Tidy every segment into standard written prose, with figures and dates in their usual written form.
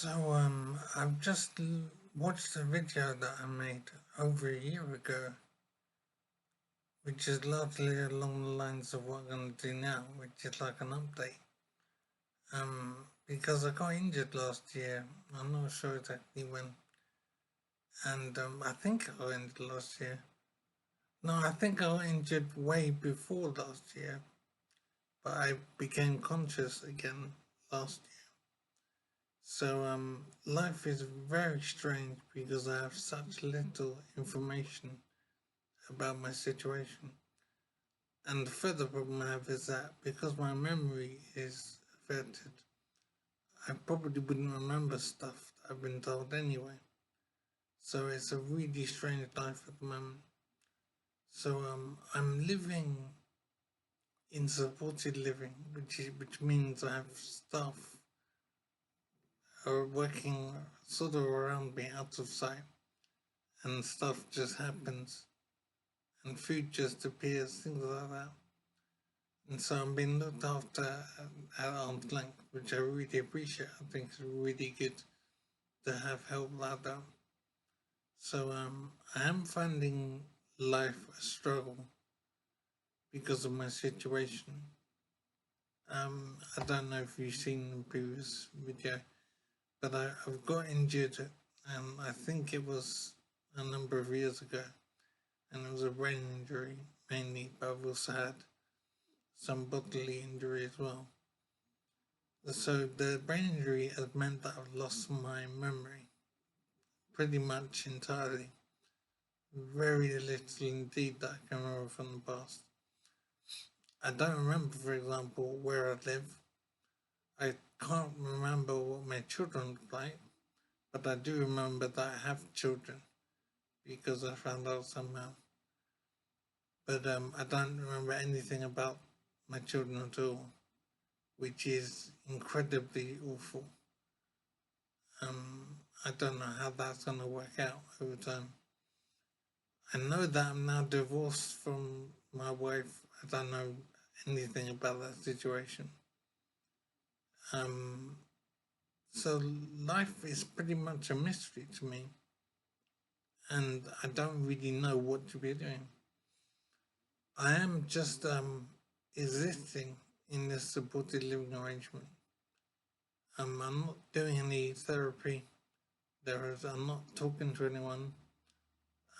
I've just watched a video that I made over a year ago, which is largely along the lines of what I'm going to do now, which is like an update. Because I got injured last year, I'm not sure exactly when, and I think I got injured last year. No, I think I got injured way before last year, but I became conscious again last year. Life is very strange because I have such little information about my situation. And the further problem I have is that because my memory is affected, I probably wouldn't remember stuff that I've been told anyway. So it's a really strange life at the moment. I'm living in supported living, which means I have staff are working sort of around me out of sight, and stuff just happens, and food just appears, things like that. And so I'm being looked after at arm's length, which I really appreciate. I think it's really good to have help like that. I am finding life a struggle because of my situation. I don't know if you've seen the previous video, but I've got injured, I think it was a number of years ago, and it was a brain injury mainly, but I've also had some bodily injury as well. So the brain injury has meant that I've lost my memory pretty much entirely. Very little indeed that I can remember from the past. I don't remember, for example, where I live. I can't remember what my children look like, but I do remember that I have children because I found out somehow. But I don't remember anything about my children at all, which is incredibly awful. I don't know how that's going to work out over time. I know that I'm now divorced from my wife. I don't know anything about that situation. Um, so life is pretty much a mystery to me, and I don't really know what to be doing. I am just existing in this supported living arrangement. I'm not doing any therapy. I'm not talking to anyone.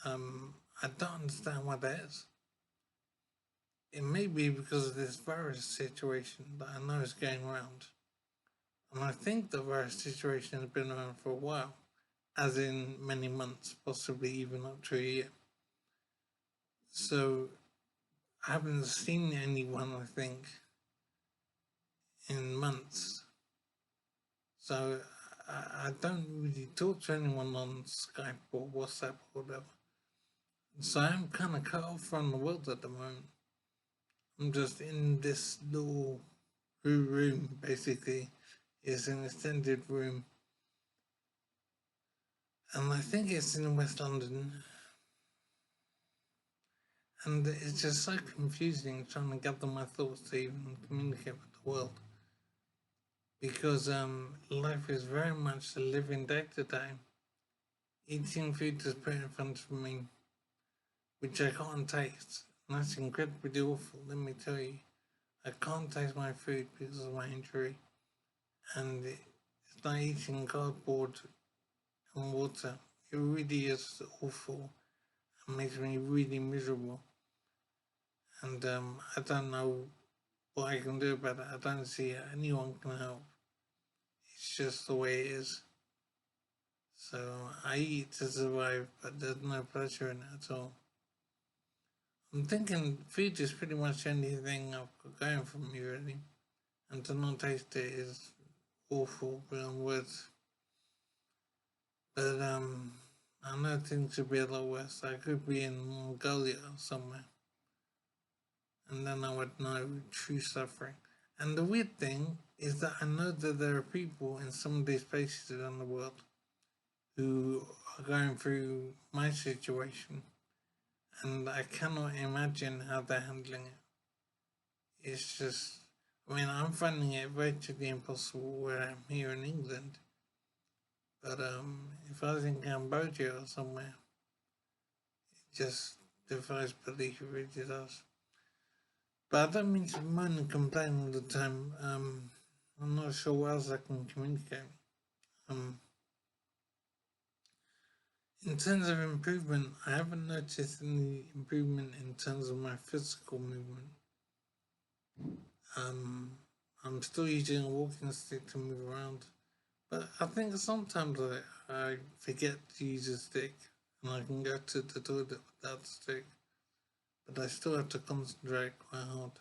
I don't understand why that is. It may be because of this virus situation that I know is going around. And I think the virus situation has been around for a while, as in many months, possibly even up to a year. So I haven't seen anyone, I think, in months. So I don't really talk to anyone on Skype or WhatsApp or whatever. So I'm kind of cut off from the world at the moment. I'm just in this little room, basically. It's an extended room. And I think it's in West London. And it's just so confusing trying to gather my thoughts to even communicate with the world. Because life is very much a living day to day. Eating food that's put in front of me, which I can't taste. And that's incredibly awful, let me tell you. I can't taste my food because of my injury. And it's like eating cardboard and water. It really is awful and makes me really miserable. And I don't know what I can do about it. I don't see how anyone can help. It's just the way it is. So I eat to survive, but there's no pleasure in it at all. I'm thinking food is pretty much the only thing I've got going for me, really. And to not taste it is awful beyond words. But I know things could be a lot worse. I could be in Mongolia or somewhere. And then I would know true suffering. And the weird thing is that I know that there are people in some of these places around the world who are going through my situation, and I cannot imagine how they're handling it. It's just, I mean, I'm finding it virtually impossible where I'm here in England, But if I was in Cambodia or somewhere, it just defies belief. It really does. But I don't mean to moan and complain all the time. I'm not sure what else I can communicate. Um, in terms of improvement, I haven't noticed any improvement in terms of my physical movement. Um, I'm still using a walking stick to move around, but I think sometimes I forget to use a stick and I can go to the toilet without the stick, but I still have to concentrate quite hard.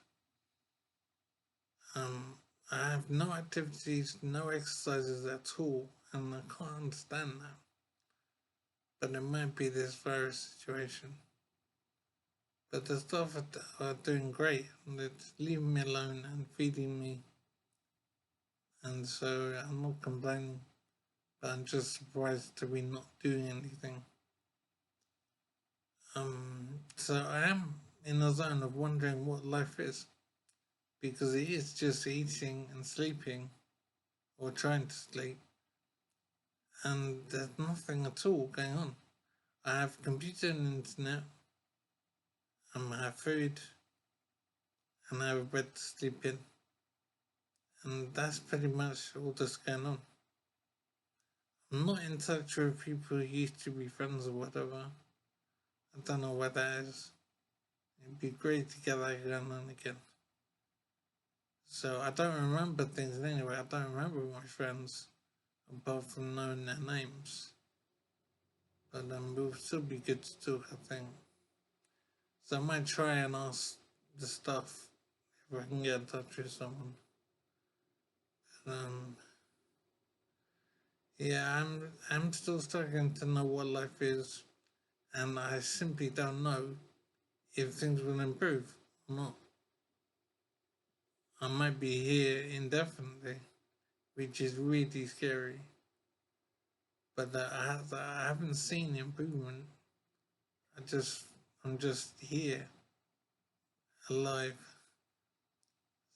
Um, I have no activities, no exercises at all, and I can't understand that. But it might be this virus situation. But the staff are doing great. It's leaving me alone and feeding me, and so I'm not complaining. But I'm just surprised to be not doing anything. So I am in a zone of wondering what life is, because it is just eating and sleeping, or trying to sleep, and there's nothing at all going on. I have computer and internet, I have food, and I have a bed to sleep in, and that's pretty much all that's going on. I'm not in touch with people who used to be friends or whatever. I don't know what that is. It'd be great to get that going on again. So I don't remember things anyway. I don't remember my friends apart from knowing their names. But it would still be good to talk, I think. So I might try and ask the stuff if I can get in touch with someone. Um, yeah, I'm still struggling to know what life is, and I simply don't know if things will improve or not. I might be here indefinitely, which is really scary. But I haven't seen improvement. I'm just here, alive.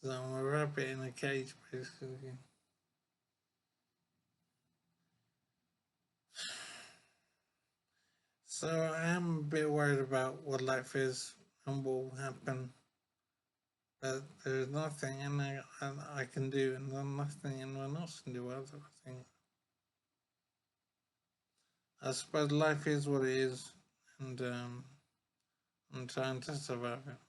So I'm a rabbit in a cage, basically. So I am a bit worried about what life is and what will happen. But there's nothing I can do, and there's nothing anyone else can do either, I think. I suppose life is what it is, and I'm trying to survive it.